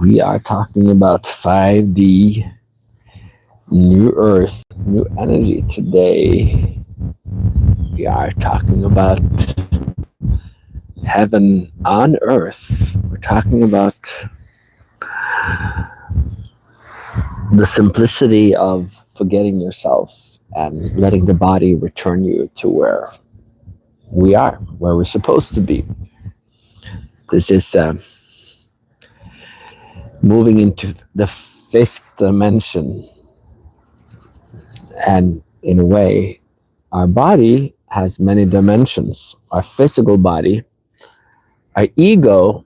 We are talking about 5D, new earth, new energy today. We are talking about heaven on earth. We're talking about the simplicity of forgetting yourself and letting the body return you to where we are, where we're supposed to be. This is moving into the fifth dimension. And in a way, our body has many dimensions. Our physical body, our ego,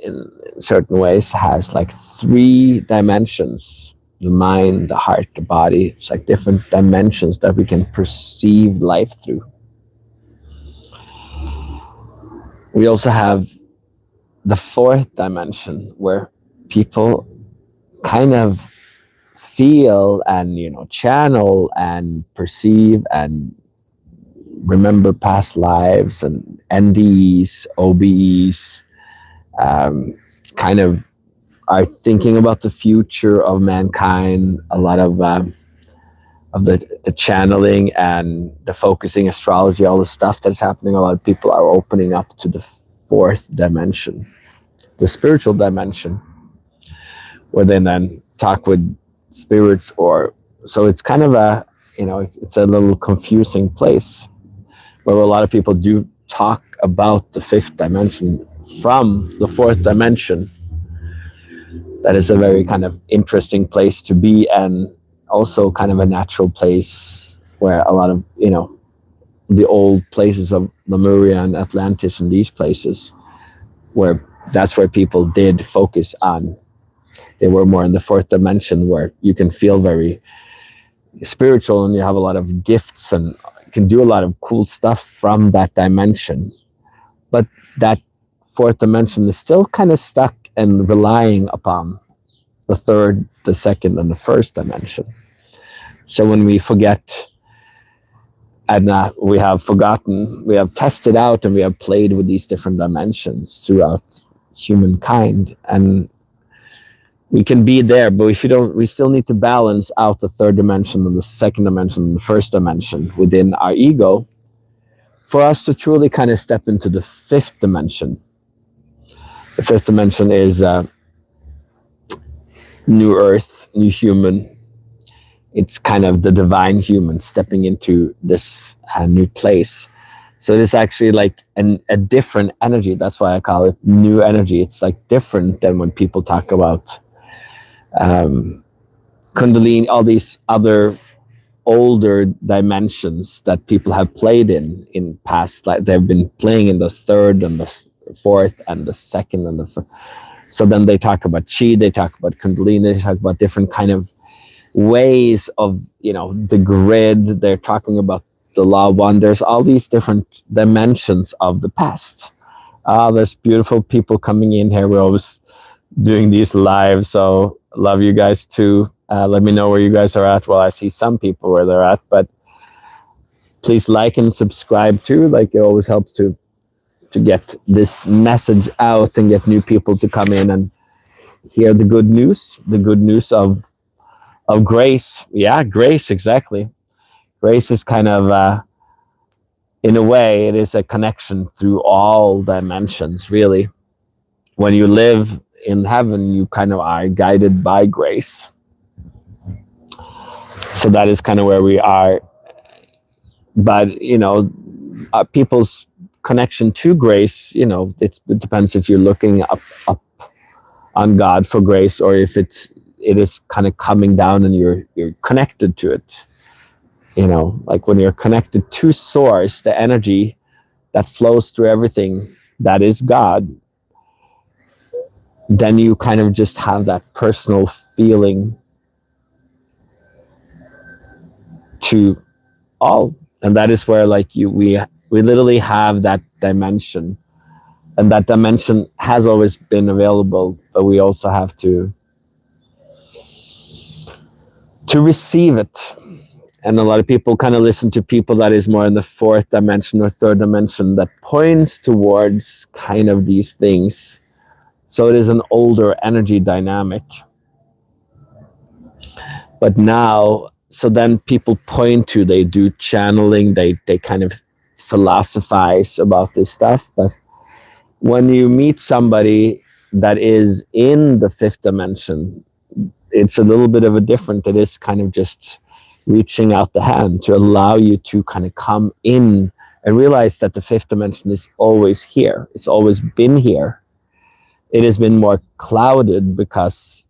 in certain ways, has like three dimensions: the mind, the heart, the body. It's like different dimensions that we can perceive life through. We also have the fourth dimension where people kind of feel and channel and perceive and remember past lives and NDEs, OBEs, kind of are thinking about the future of mankind. A lot of the channeling and the focusing, astrology, all the stuff that's happening. A lot of people are opening up to the fourth dimension, the spiritual dimension, where they then talk with spirits. Or so it's kind of it's a little confusing place where a lot of people do talk about the fifth dimension from the fourth dimension. That is a very kind of interesting place to be, and also kind of a natural place where a lot of the old places of Lemuria and Atlantis and these places, where that's where people did focus on. They were more in the fourth dimension, where you can feel very spiritual and you have a lot of gifts and can do a lot of cool stuff from that dimension. But that fourth dimension is still kind of stuck and relying upon the third, the second, and the first dimension. So when we forget, and we have forgotten, we have tested out and we have played with these different dimensions throughout humankind, and we can be there, but if you don't, we still need to balance out the third dimension and the second dimension and the first dimension within our ego for us to truly kind of step into the fifth dimension. The fifth dimension is new earth, new human. It's kind of the divine human stepping into this new place. So it is actually like a different energy. That's why I call it new energy. It's like different than when people talk about Kundalini, all these other older dimensions that people have played in past. Like they've been playing in the third and the fourth and the second and the first. So then they talk about chi, they talk about Kundalini, they talk about different kind of ways of the grid. They're talking about the law of wonders, all these different dimensions of the past. There's beautiful people coming in here. We're always doing these live, so love you guys too. Let me know where you guys are at. Well, I see some people where they're at, but please like and subscribe too. Like, it always helps to get this message out and get new people to come in and hear the good news of grace. Yeah, grace, exactly. Grace is kind of in a way, it is a connection through all dimensions, really. When you live in heaven, you kind of are guided by grace. So that is kind of where we are. But people's connection to grace, it depends if you're looking up on God for grace, or if it is kind of coming down and you're connected to it. Like when you're connected to source, the energy that flows through everything, that is God, then you kind of just have that personal feeling to all. And that is where we literally have that dimension, and that dimension has always been available, but we also have to receive it. And a lot of people kind of listen to people that is more in the fourth dimension or third dimension that points towards kind of these things So it is an older energy dynamic. But now, so then people point to, they do channeling, they kind of philosophize about this stuff. But when you meet somebody that is in the fifth dimension, it's a little bit of a different. It is kind of just reaching out the hand to allow you to kind of come in and realize that the fifth dimension is always here. It's always been here. It has been more clouded because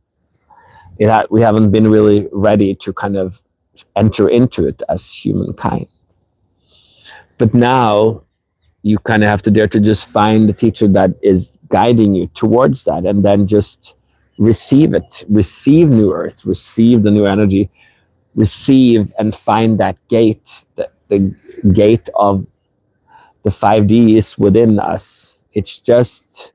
we haven't been really ready to kind of enter into it as humankind. But now you kind of have to dare to just find the teacher that is guiding you towards that, and then just receive it, receive new earth, receive the new energy, receive and find that gate, the gate of the 5D is within us. It's just,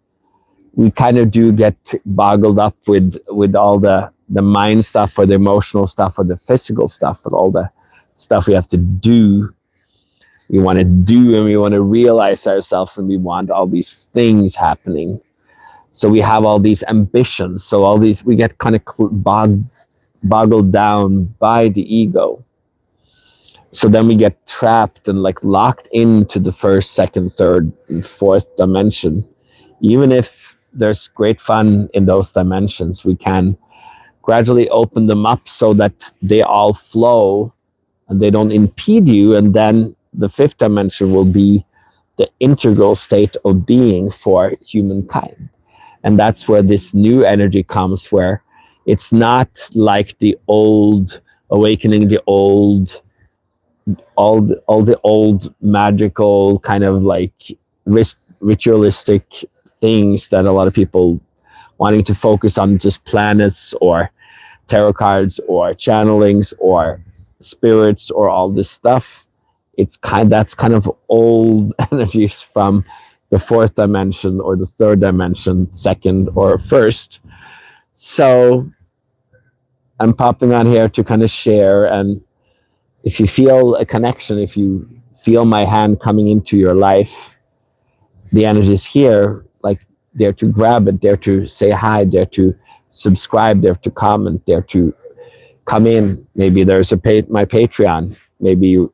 we kind of do get boggled up with all the mind stuff or the emotional stuff or the physical stuff and all the stuff we have to do. We want to do and we want to realize ourselves, and we want all these things happening. So we have all these ambitions. So all these, we get kind of boggled down by the ego. So then we get trapped and like locked into the first, second, third, and fourth dimension. Even if there's great fun in those dimensions, we can gradually open them up so that they all flow and they don't impede you. And then the fifth dimension will be the integral state of being for humankind. And that's where this new energy comes, where it's not like the old awakening, the old, all the old magical kind of like ritualistic things that a lot of people wanting to focus on, just planets or tarot cards or channelings or spirits or all this stuff. It's that's kind of old energies from the fourth dimension or the third dimension, second or first. So I'm popping on here to kind of share, and if you feel a connection, if you feel my hand coming into your life, the energy is here, like dare to grab it, dare to say hi, dare to subscribe, dare to comment, dare to come in. Maybe there's my Patreon. Maybe you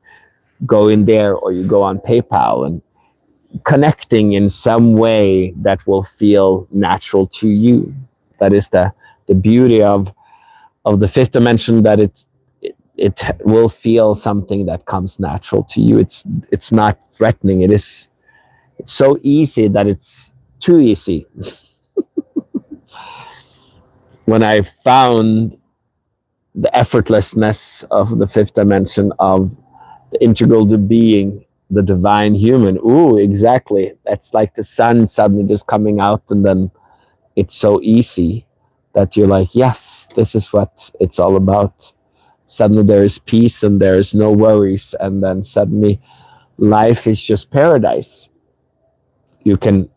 go in there, or you go on PayPal, and connecting in some way that will feel natural to you. That is the beauty of the fifth dimension, that it will feel something that comes natural to you. It's not threatening. It's so easy that it's too easy. When I found the effortlessness of the fifth dimension, of the integral to being the divine human, exactly, that's like the sun suddenly just coming out, and then it's so easy that you're like, yes, this is what it's all about. Suddenly there is peace and there is no worries, and then suddenly life is just paradise. You can,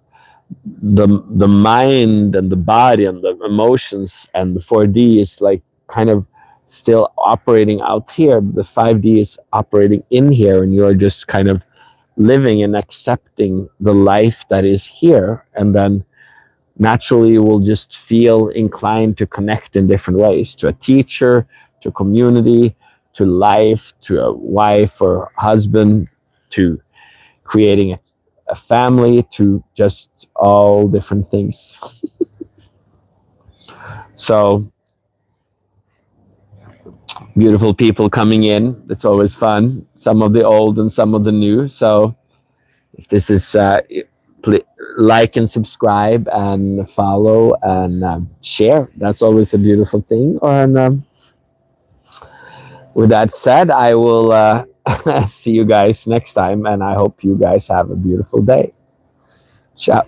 the mind and the body and the emotions and the 4D is like kind of still operating out here. The 5D is operating in here, and you're just kind of living and accepting the life that is here. And then naturally you will just feel inclined to connect in different ways, to a teacher, to a community, to life, to a wife or husband, to creating a family, to just all different things. So beautiful people coming in. It's always fun. Some of the old and some of the new. So if this is, like and subscribe and follow and share. That's always a beautiful thing. And with that said, I will see you guys next time, and I hope you guys have a beautiful day. Ciao.